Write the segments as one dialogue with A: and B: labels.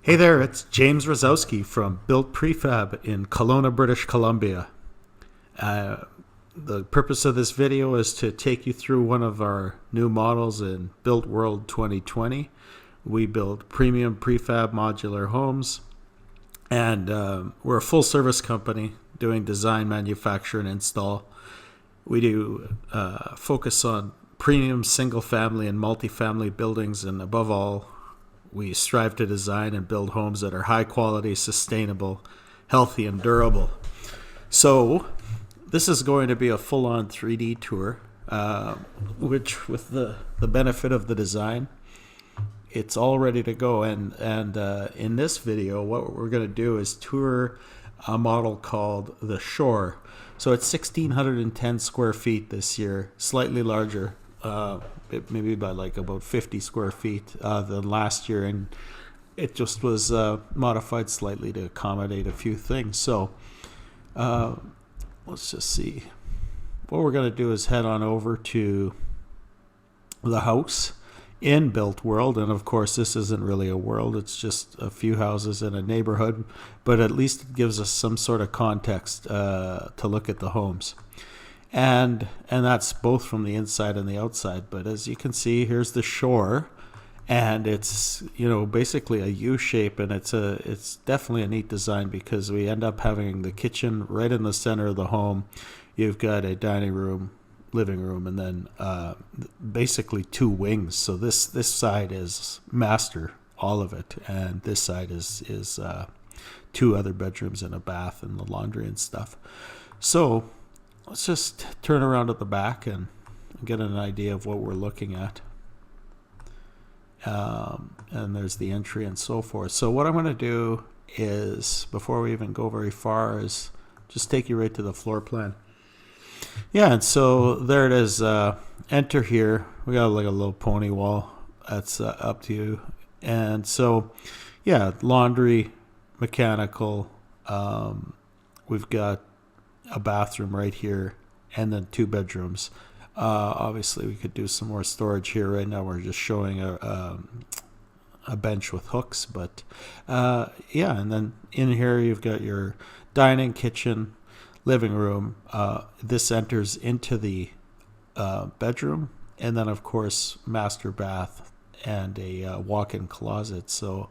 A: Hey there, it's James Rosowsky from Built Prefab in Kelowna, British Columbia. Uh, the purpose of this video is to take you through one of our new models in Built World 2020. We build premium prefab modular homes, and we're a full service company doing design, manufacture, and install. We do focus on premium single family and multifamily buildings, and above all, we strive to design and build homes that are high quality, sustainable, healthy, and durable. So, this is going to be a full on 3D tour, which, with the benefit of the design, it's all ready to go. And in this video, what we're going to do is tour a model called the Shore. So, it's 1,610 square feet this year, slightly larger. Maybe by like about 50 square feet than last year, and it just was modified slightly to accommodate a few things. So let's just see. What we're going to do is head on over to the house in Built World, and of course this isn't really a world, it's just a few houses in a neighborhood, but at least it gives us some sort of context to look at the homes. And that's both from the inside and the outside. But as you can see, here's the Shore, and it's basically a U shape, and it's definitely a neat design because we end up having the kitchen right in the center of the home. You've got a dining room, living room, and then basically two wings. So this side is master, all of it, and this side is two other bedrooms and a bath and the laundry and stuff. So let's just turn around at the back and get an idea of what we're looking at. And there's the entry and so forth. So what I'm going to do is, before we even go very far, is just take you right to the floor plan. Yeah, and so there it is. Enter here. We got like a little pony wall. That's up to you. And so, yeah, laundry, mechanical. We've got a bathroom right here, and then two bedrooms. Obviously, we could do some more storage here. Right now, we're just showing a bench with hooks, but yeah. And then in here, you've got your dining, kitchen, living room. This enters into the bedroom, and then of course, master bath and a walk-in closet. So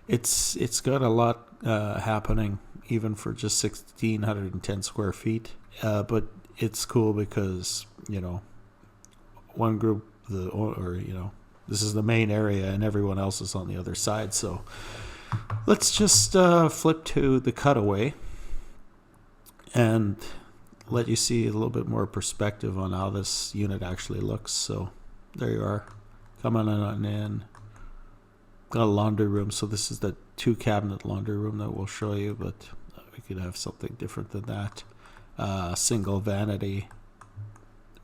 A: it's got a lot happening, even for just 1,610 square feet. But it's cool because, one group, this is the main area and everyone else is on the other side. So let's just flip to the cutaway and let you see a little bit more perspective on how this unit actually looks. So there you are. Come on in. Got a laundry room. So this is the 2-cabinet laundry room that we'll show you, but we could have something different than that. Single vanity,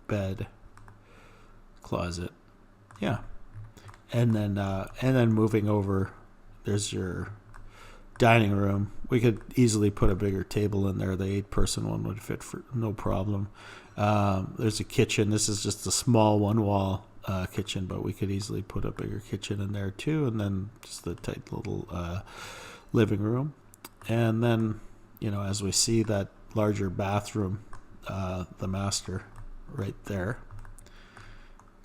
A: bed, closet, yeah, and then moving over, there's your dining room. We could easily put a bigger table in there. The 8-person one would fit for no problem. There's a kitchen. This is just a small one-wall kitchen, but we could easily put a bigger kitchen in there too, and then just the tight little living room. And then, as we see that larger bathroom, the master right there,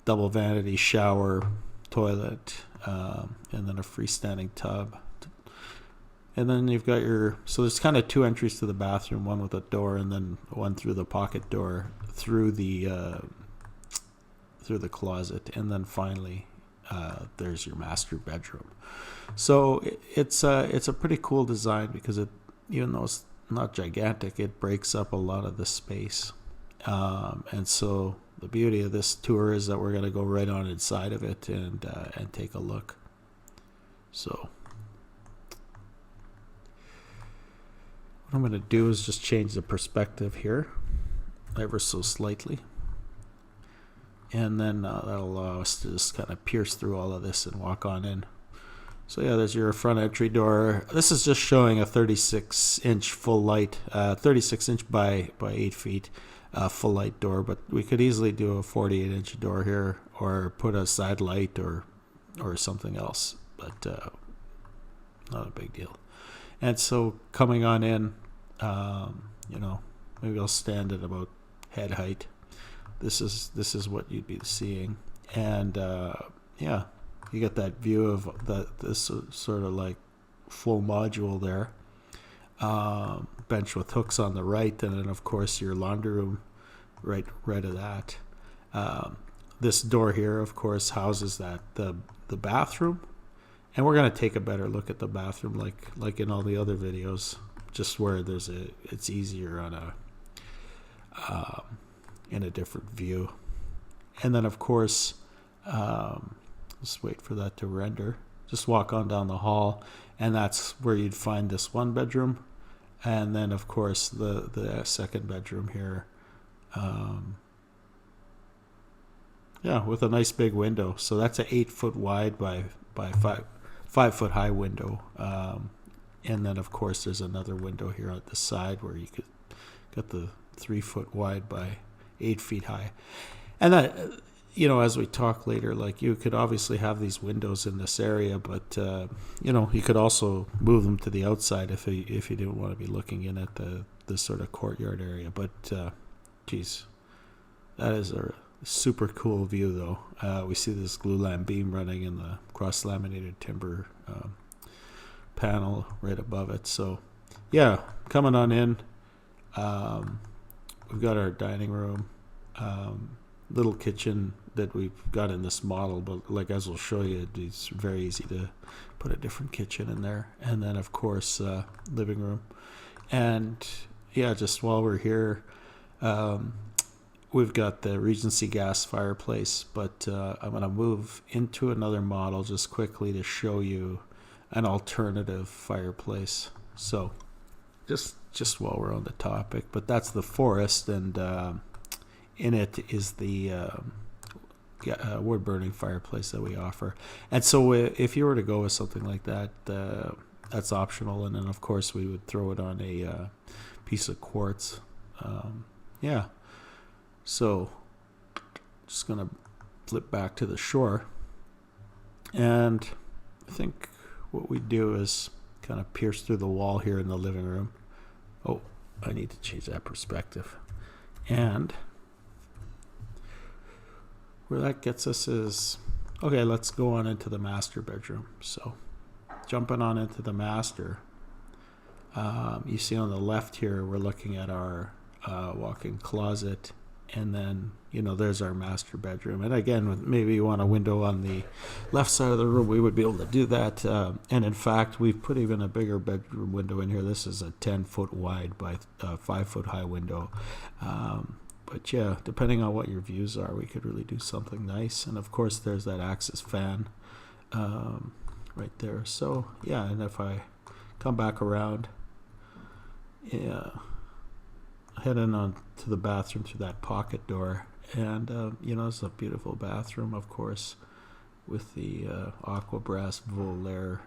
A: double vanity, shower, toilet, and then a freestanding tub. And then you've got so there's kind of two entries to the bathroom, one with a door and then one through the pocket door through the closet, and then finally there's your master bedroom. So it's a pretty cool design because it, even though it's not gigantic, it breaks up a lot of the space. And so the beauty of this tour is that we're going to go right on inside of it and take a look. So what I'm going to do is just change the perspective here ever so slightly. And then that'll allow us to just kind of pierce through all of this and walk on in. So yeah, there's your front entry door. This is just showing a 36-inch full light, 36-inch by 8 feet full light door. But we could easily do a 48-inch door here, or put a side light or something else. But not a big deal. And so coming on in, maybe I'll stand at about head height. This is what you'd be seeing, and you get that view of this sort of like full module there. Bench with hooks on the right, and then of course your laundry room right of that. This door here, of course, houses the bathroom, and we're going to take a better look at the bathroom, like in all the other videos, just where it's easier on in a different view. And then of course, just wait for that to render. Just walk on down the hall, and that's where you'd find this one bedroom, and then of course the second bedroom here. With a nice big window. So that's an 8 foot wide by 5 foot high window. And then of course there's another window here at the side where you could get the 3 foot wide by 8 feet high. And that, as we talk later, like you could obviously have these windows in this area, but you could also move them to the outside if you didn't want to be looking in at the sort of courtyard area. But that is a super cool view, though. We see this glue-lam beam running in the cross-laminated timber panel right above it. So, coming on in, we've got our dining room, little kitchen that we've got in this model, but like as we'll show you, it's very easy to put a different kitchen in there. And then, of course, living room. And, just while we're here, we've got the Regency gas fireplace, but I'm going to move into another model just quickly to show you an alternative fireplace. So just while we're on the topic, but that's the Forest, and in it is the wood-burning fireplace that we offer. And so if you were to go with something like that, that's optional, and then of course we would throw it on a piece of quartz. So just going to flip back to the shore, and I think what we do is kind of pierce through the wall here in the living room. Oh, I need to change that perspective. And where that gets us is, okay, let's go on into the master bedroom. So jumping on into the master, you see on the left here, we're looking at our walk-in closet. And then, there's our master bedroom. And again, maybe you want a window on the left side of the room, we would be able to do that. And in fact, we've put even a bigger bedroom window in here. This is a 10 foot wide by 5 foot high window. But depending on what your views are, we could really do something nice. And of course, there's that Axis fan right there. So, and if I come back around, heading on to the bathroom through that pocket door, and it's a beautiful bathroom, of course, with the aqua brass Volaire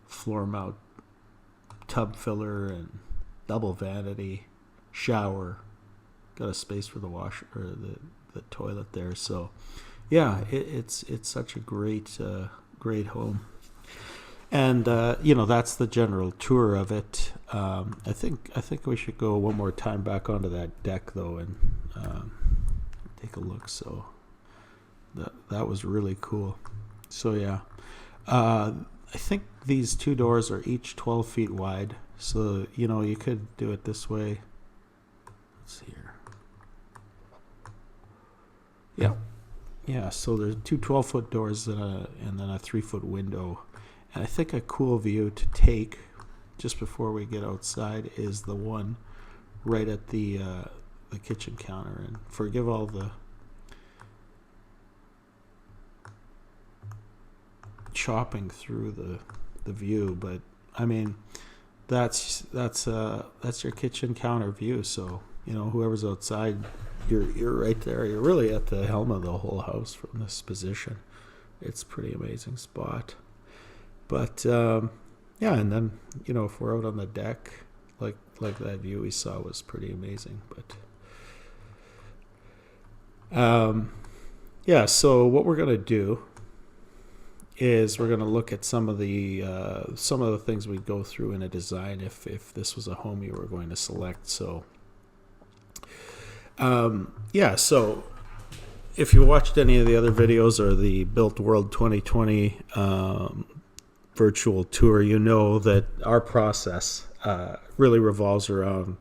A: floor mount tub filler and double vanity shower. Got a space for the washer or the toilet there. So it's such a great home. And that's the general tour of it. I think we should go one more time back onto that deck though, and take a look. So that was really cool. So I think these two doors are each 12 feet wide. So you could do it this way. Let's see here. Yeah. So there's two 12-foot doors and then a 3-foot window. And I think a cool view to take just before we get outside is the one right at the kitchen counter. And forgive all the chopping through the view, but I mean that's your kitchen counter view. So whoever's outside, you're right there. You're really at the helm of the whole house from this position. It's a pretty amazing spot. But and then if we're out on the deck, like that view we saw was pretty amazing. But so what we're gonna do is we're going to look at some of the things we'd go through in a design if this was a home you were going to select. So so if you watched any of the other videos or the Built World 2020 virtual tour, you know that our process really revolves around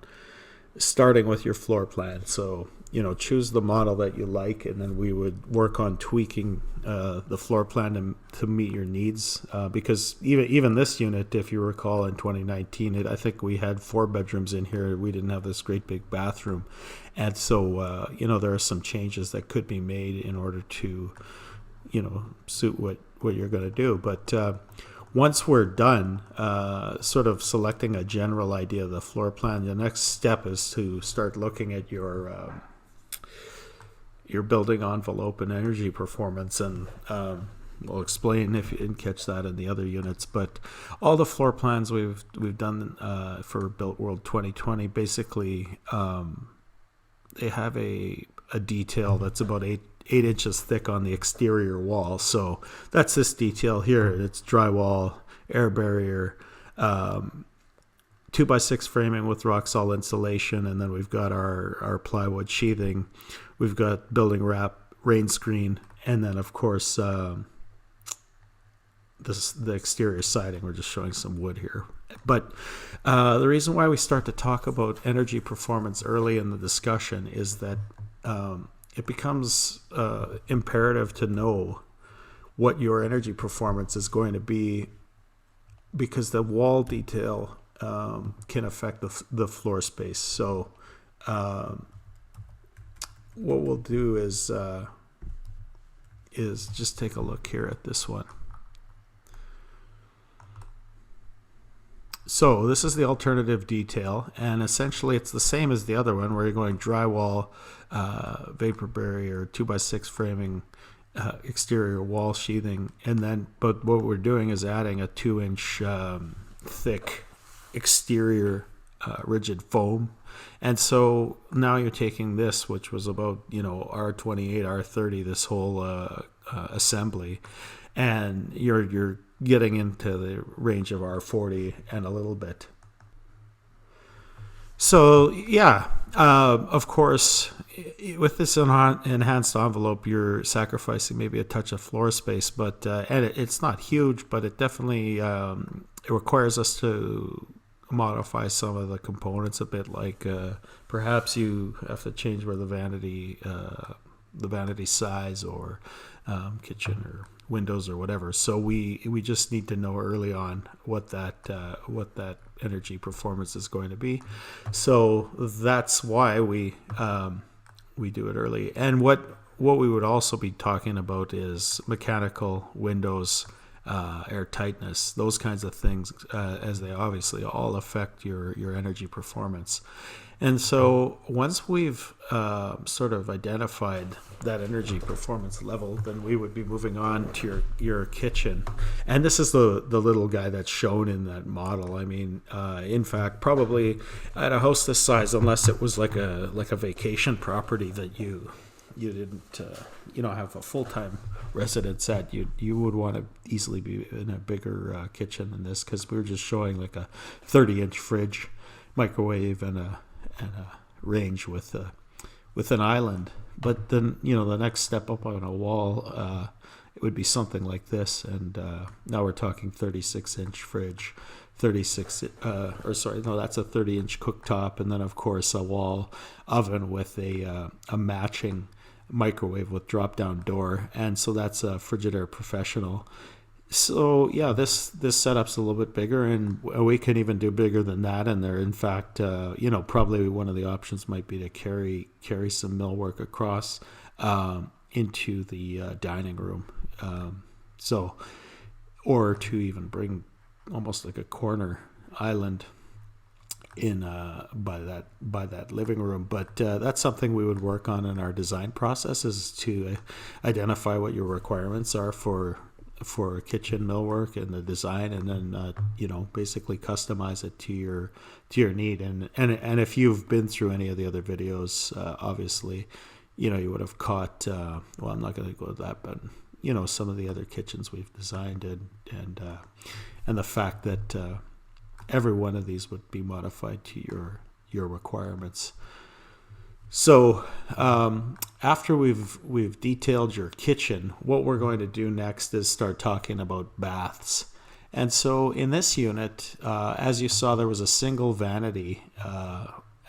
A: starting with your floor plan. So, choose the model that you like, and then we would work on tweaking the floor plan to meet your needs. Because even this unit, if you recall, in 2019, I think we had 4 bedrooms in here. We didn't have this great big bathroom. And so, there are some changes that could be made in order to, suit what you're going to do. But once we're done sort of selecting a general idea of the floor plan, the next step is to start looking at your building envelope and energy performance. And we'll explain if you didn't catch that in the other units. But all the floor plans we've done for Built World 2020, basically they have a detail that's about 8 inches thick on the exterior wall. So that's this detail here. It's drywall, air barrier, 2x6 framing with rock solid insulation, and then we've got our plywood sheathing. We've got building wrap, rain screen, and then of course the exterior siding. We're just showing some wood here. But the reason why we start to talk about energy performance early in the discussion is that it becomes imperative to know what your energy performance is going to be, because the wall detail can affect the floor space. So what we'll do is just take a look here at this one. So this is the alternative detail, and essentially it's the same as the other one, where you're going drywall, vapor barrier, 2x6 framing, exterior wall sheathing, and then but what we're doing is adding a 2-inch thick exterior rigid foam. And so now you're taking this, which was about R28, R30, this whole assembly, and you're getting into the range of R40 and a little bit. So of course, with this enhanced envelope, you're sacrificing maybe a touch of floor space, but and it's not huge, but it definitely it requires us to modify some of the components a bit. Like perhaps you have to change where the vanity size or kitchen or windows or whatever. So we just need to know early on what that energy performance is going to be. So that's why we do it early. And what we would also be talking about is mechanical, windows, air tightness, those kinds of things, as they obviously all affect your energy performance. And so once we've sort of identified that energy performance level, then we would be moving on to your kitchen. And this is the little guy that's shown in that model. I mean, in fact, probably at a house this size, unless it was like a vacation property that you didn't have a full-time residence at, you would want to easily be in a bigger kitchen than this, because we were just showing like a 30-inch fridge, microwave, and a range with an island. But then the next step up on a wall, it would be something like this, and now we're talking 36-inch fridge, that's a 30-inch cooktop, and then of course a wall oven with a matching microwave with drop-down door, and so that's a Frigidaire Professional. So this setup's a little bit bigger, and we can even do bigger than that. And there, in fact, probably one of the options might be to carry some millwork across into the dining room. Or to even bring almost like a corner island in by that living room. But that's something we would work on in our design process, is to identify what your requirements are for kitchen millwork and the design, and then basically customize it to your need. And if you've been through any of the other videos, obviously you would have caught I'm not going to go with that, but some of the other kitchens we've designed, and the fact that every one of these would be modified to your requirements. So after we've detailed your kitchen, what we're going to do next is start talking about baths. And so in this unit, as you saw, there was a single vanity.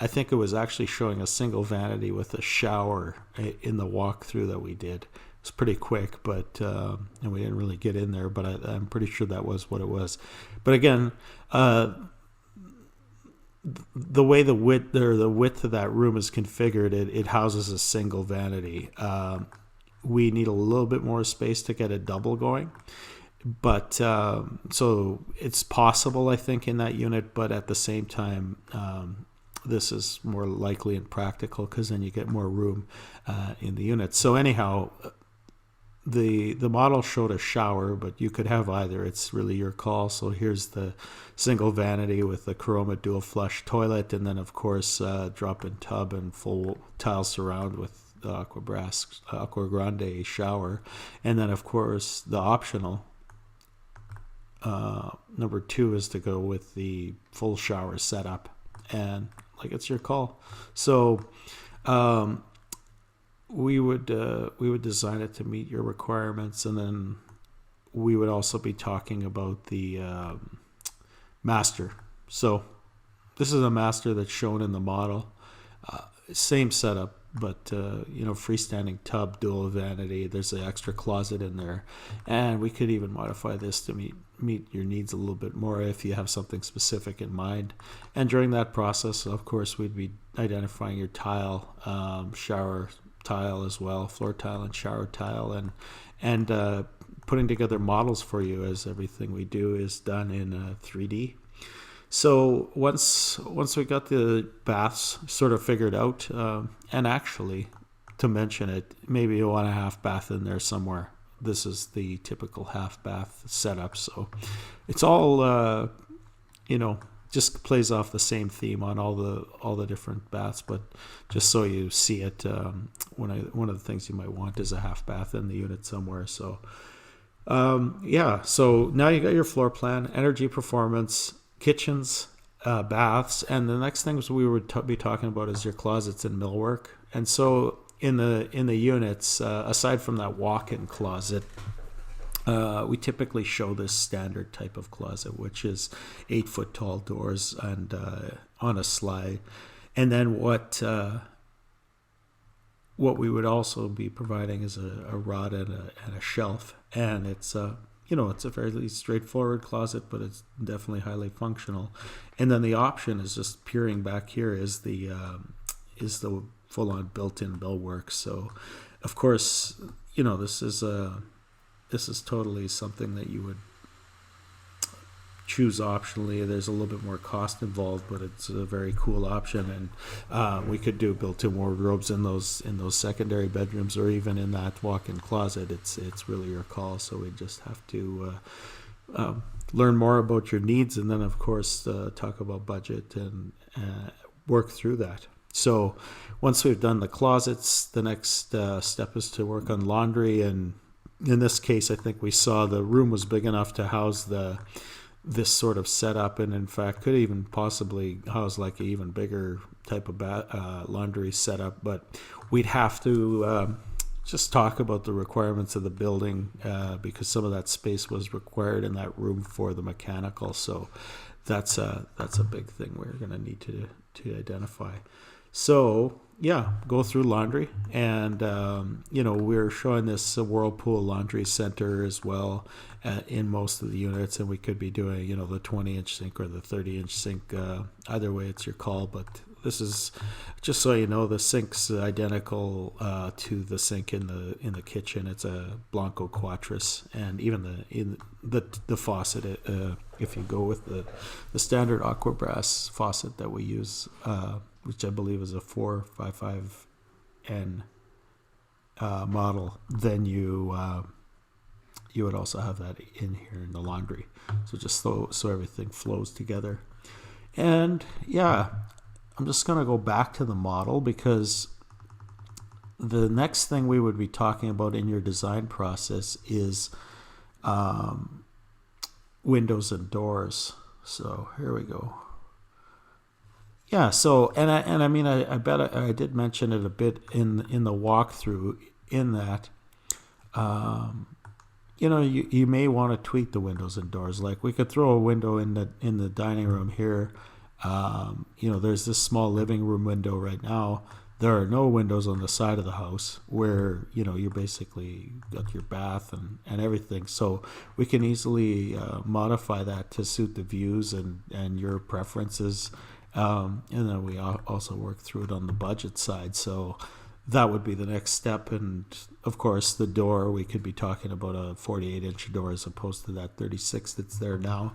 A: I think it was actually showing a single vanity with a shower in the walkthrough that we did. It was pretty quick, but and we didn't really get in there, but I'm pretty sure that was what it was. But again, the way the width of that room is configured, it houses a single vanity. We need a little bit more space to get a double going, but so it's possible, I think, in that unit, but at the same time, this is more likely and practical because then you get more room in the unit. So anyhow, the model showed a shower, but you could have either. It's really your call. So here's the single vanity with the Chroma dual flush toilet, and then of course drop-in tub and full tile surround with the Aqua Grande shower, and then of course the optional number 2 is to go with the full shower setup, and like it's your call. So we would design it to meet your requirements, and then we would also be talking about the master. So this is a master that's shown in the model, same setup, but freestanding tub, dual vanity. There's an extra closet in there, and we could even modify this to meet your needs a little bit more if you have something specific in mind. And during that process, of course, we'd be identifying your tile, shower tile as well, floor tile and shower tile, and putting together models for you, as everything we do is done in 3D. So once we got the baths sort of figured out, and actually, to mention it, maybe you want a half bath in there somewhere. This is the typical half bath setup. So it's all just plays off the same theme on all the different baths. But just so you see it, one of the things you might want is a half bath in the unit somewhere. So so now you got your floor plan, energy performance, kitchens, baths, and the next things we would be talking about is your closets and millwork. And so in the units, aside from that walk-in closet, we typically show this standard type of closet, which is 8-foot tall doors and on a slide. And then what we would also be providing is a rod and a shelf, and it's it's a fairly straightforward closet, but it's definitely highly functional. And then the option is just peering back here is the full-on built-in millwork. So, of course, this is totally something that you would choose optionally. There's a little bit more cost involved, but it's a very cool option, and we could do built-in wardrobes in those secondary bedrooms, or even in that walk-in closet. It's really your call. So we just have to learn more about your needs, and then of course talk about budget and work through that. So once we've done the closets, the next step is to work on laundry, and in this case, I think we saw the room was big enough to house this sort of setup, and in fact could even possibly house like an even bigger type of laundry setup. But we'd have to just talk about the requirements of the building, because some of that space was required in that room for the mechanical. So that's a big thing we're going to need to identify. So go through laundry, and we're showing this Whirlpool laundry center as well in most of the units, and we could be doing the 20-inch sink or the 30-inch sink. Either way, it's your call. But this is just so you know, the sink's identical to the sink in the kitchen. It's a Blanco Quattros, and even the faucet. If you go with the standard Aqua Brass faucet that we use, which I believe is a 455N model, then you would also have that in here in the laundry. So just so everything flows together. And I'm just going to go back to the model, because the next thing we would be talking about in your design process is windows and doors. So here we go. Yeah. So I mean I bet I did mention it a bit in the walkthrough. In that, you may want to tweak the windows and doors. Like we could throw a window in the dining room here. There's this small living room window right now. There are no windows on the side of the house where, you basically got your bath and everything. So we can easily modify that to suit the views and your preferences. And then we also work through it on the budget side. So that would be the next step. And of course, the door, we could be talking about a 48-inch door as opposed to that 36 that's there now.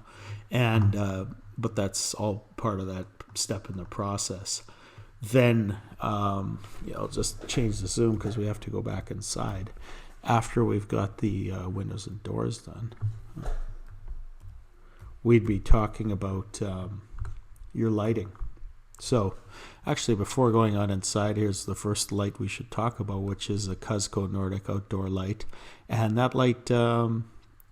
A: And but that's all part of that step in the process. Then I'll just change the zoom because we have to go back inside after we've got the windows and doors done. We'd be talking about your lighting. So actually, before going on inside, here's the first light we should talk about, which is a Cusco Nordic outdoor light. And that light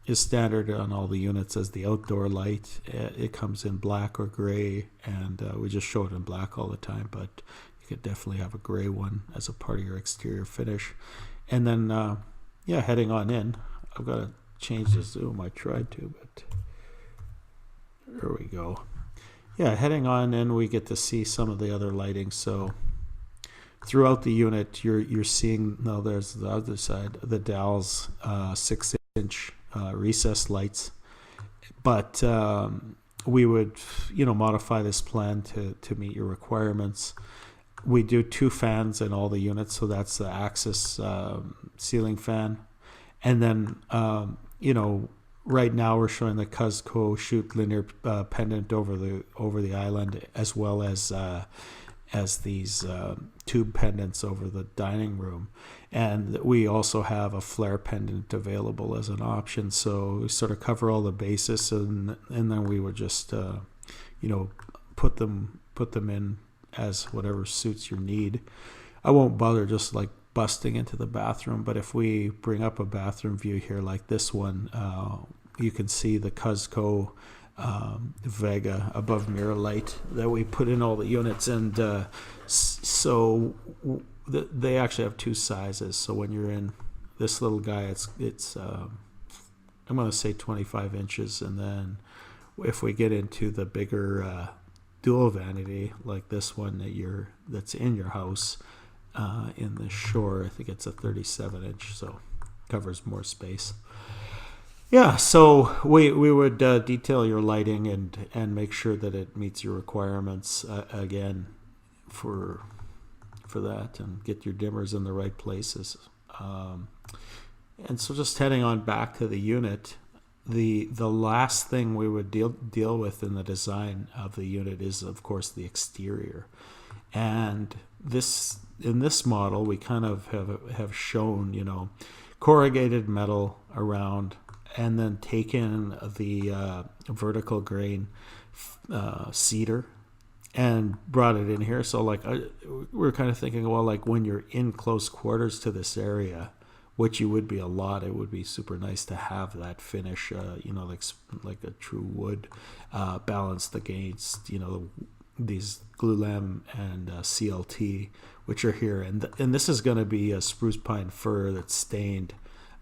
A: is standard on all the units as the outdoor light. It comes in black or gray, and we just show it in black all the time, but you could definitely have a gray one as a part of your exterior finish. And then, heading on in, I've got to change the zoom. I tried to, but there we go. Yeah, heading on in, we get to see some of the other lighting. So throughout the unit, you're seeing, no, there's the other side, the Dow's 6-inch recessed lights. But we would, modify this plan to meet your requirements. We do 2 fans in all the units, so that's the axis ceiling fan. And then, right now we're showing the Cusco shoot linear pendant over the island, as well as these tube pendants over the dining room. And we also have a flare pendant available as an option. So we sort of cover all the bases, and then we would just put them in as whatever suits your need. I won't bother just like busting into the bathroom, but if we bring up a bathroom view here like this one, you can see the Cusco Vega above mirror light that we put in all the units. And so they actually have 2 sizes. So when you're in this little guy, it's I'm going to say 25 inches. And then if we get into the bigger dual vanity like this one that's in your house, in the shore, I think it's a 37-inch, so covers more space. Yeah, so we would detail your lighting and make sure that it meets your requirements again for that, and get your dimmers in the right places. And so just heading on back to the unit, the last thing we would deal with in the design of the unit is, of course, the exterior. And in this model, we kind of have shown, corrugated metal around, and then taken the vertical grain cedar and brought it in here. So we're kind of thinking, well, like when you're in close quarters to this area, which you would be a lot, it would be super nice to have that finish, like a true wood, balanced against, these glulam and CLT, which are here. And this is going to be a spruce pine fir that's stained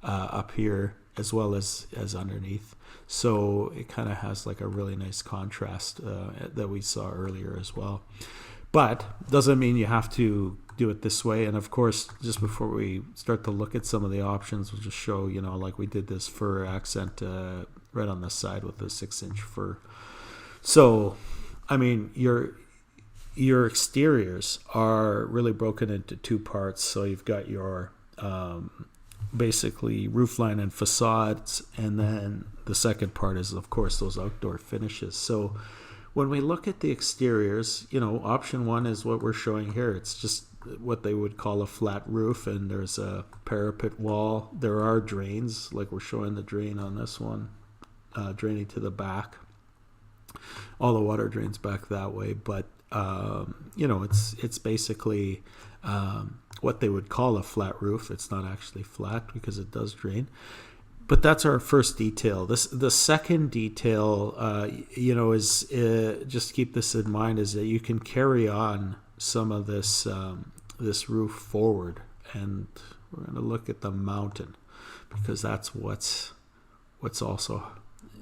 A: up here as well as underneath. So it kind of has like a really nice contrast that we saw earlier as well. But doesn't mean you have to do it this way. And of course, just before we start to look at some of the options, we'll just show, like we did this fir accent right on the side with the 6-inch fir. So, I mean, your exteriors are really broken into 2 parts. So you've got your basically roofline and facades, and then the second part is, of course, those outdoor finishes. So when we look at the exteriors, option 1 is what we're showing here. It's just what they would call a flat roof, and there's a parapet wall. There are drains, like we're showing the drain on this one, draining to the back. All the water drains back that way, but it's basically what they would call a flat roof. It's not actually flat because it does drain. But that's our first detail. The second detail, is just keep this in mind, is that you can carry on some of this this roof forward, and we're going to look at the mountain because that's what's also,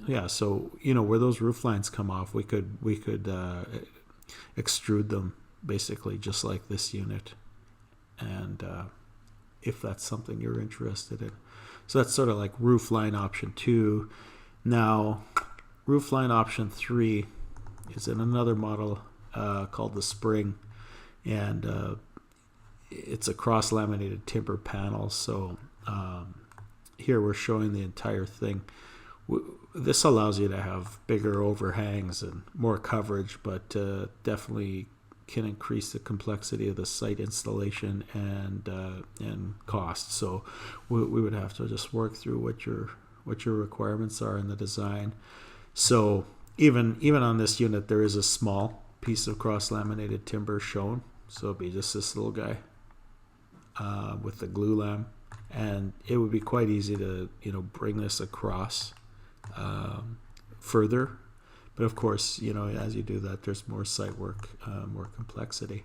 A: yeah. So where those roof lines come off, we could extrude them basically just like this unit, and if that's something you're interested in. So that's sort of like roof line option 2. Now, roof line option 3 is in another model called the Spring, and it's a cross-laminated timber panel. So here we're showing the entire thing. This allows you to have bigger overhangs and more coverage, but definitely can increase the complexity of the site installation and cost. So we would have to just work through what your requirements are in the design. So even on this unit, there is a small piece of cross-laminated timber shown. So it'd be just this little guy with the glue lam, and it would be quite easy to bring this across further. But of course, as you do that, there's more site work, more complexity.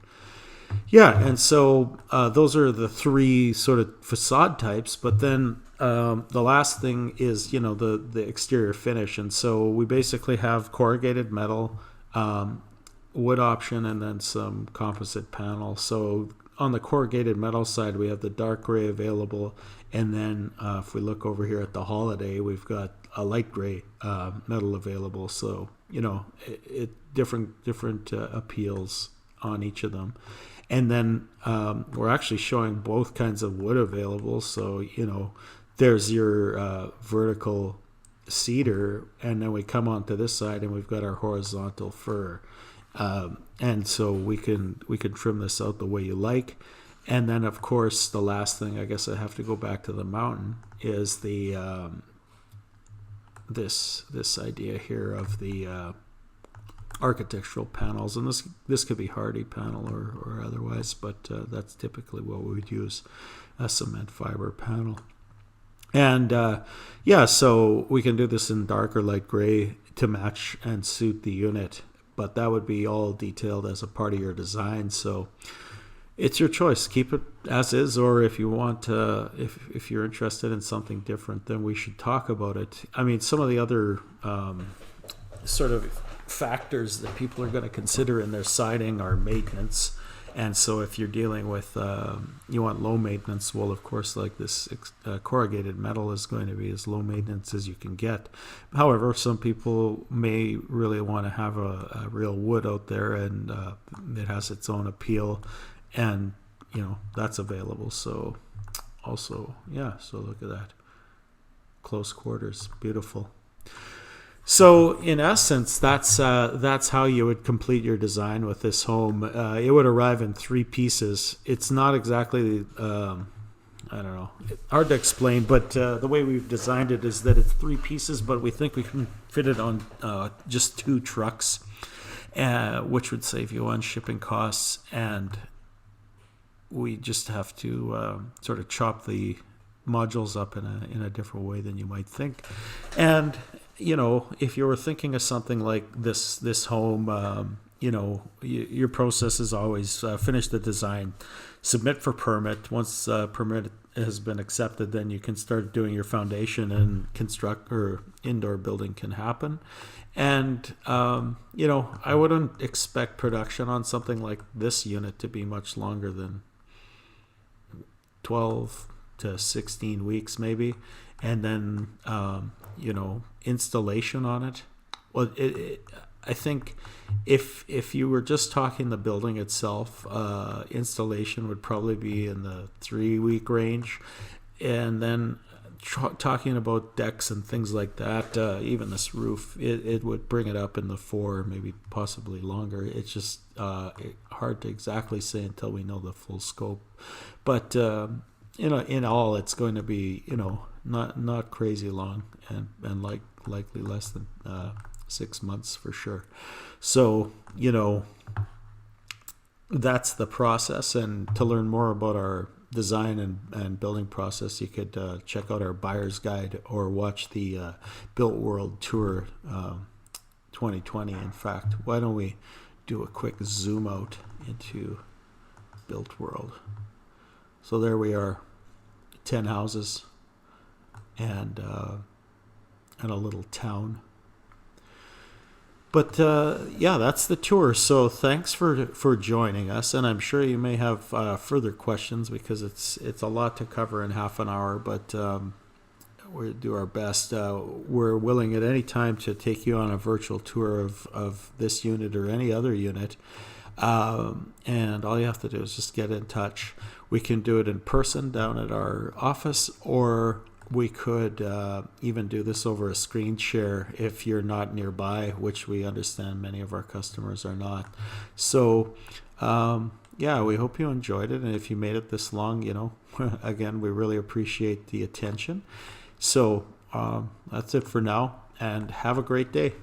A: Yeah, and so those are the 3 sort of facade types. But then the last thing is, the exterior finish. And so we basically have corrugated metal, wood option, and then some composite panel. So on the corrugated metal side, we have the dark gray available. And then if we look over here at the Holiday, we've got a light gray metal available. So different appeals on each of them. And then we're actually showing both kinds of wood available. So there's your vertical cedar, and then we come onto this side and we've got our horizontal fir. And so we can trim this out the way you like. And then of course the last thing, I guess I have to go back to the mountain, is the this idea here of the architectural panels. And this could be hardy panel or otherwise, but that's typically what we would use, a cement fiber panel. And so we can do this in dark or light gray to match and suit the unit, but that would be all detailed as a part of your design. So it's your choice. Keep it as is, or if you want, if you're interested in something different, then we should talk about it. I mean, some of the other sort of factors that people are going to consider in their siding are maintenance. And so if you're dealing with, you want low maintenance, well, of course, like this corrugated metal is going to be as low maintenance as you can get. However, some people may really want to have a real wood out there, and it has its own appeal, and that's available. So also, so look at that, close quarters, beautiful. So in essence, that's how you would complete your design with this home. It would arrive in 3 pieces. It's not exactly, hard to explain, but the way we've designed it is that it's 3 pieces, but we think we can fit it on just 2 trucks, which would save you on shipping costs. And we just have to sort of chop the modules up in a different way than you might think. And if you were thinking of something like this home, your process is always finish the design, submit for permit. Once permit has been accepted, then you can start doing your foundation, and construct or indoor building can happen. And I wouldn't expect production on something like this unit to be much longer than 12 to 16 weeks maybe. And then installation on it, well, I think if you were just talking the building itself, installation would probably be in the 3-week range. And then talking about decks and things like that, even this roof, it would bring it up in the 4, maybe possibly longer. It's just hard to exactly say until we know the full scope. But in all, it's going to be not crazy long, and likely less than 6 months for sure. So that's the process. And to learn more about our design and building process, you could check out our buyer's guide or watch the Built World Tour 2020. In fact, why don't we do a quick zoom out into Built World? So there we are, 10 houses and a little town. But yeah, that's the tour. So thanks for joining us, and I'm sure you may have further questions because it's a lot to cover in half an hour. But we'll do our best. We're willing at any time to take you on a virtual tour of this unit or any other unit. And all you have to do is just get in touch. We can do it in person down at our office, or we could even do this over a screen share if you're not nearby, which we understand many of our customers are not. So, yeah, we hope you enjoyed it. And if you made it this long, again, we really appreciate the attention. So that's it for now, and have a great day.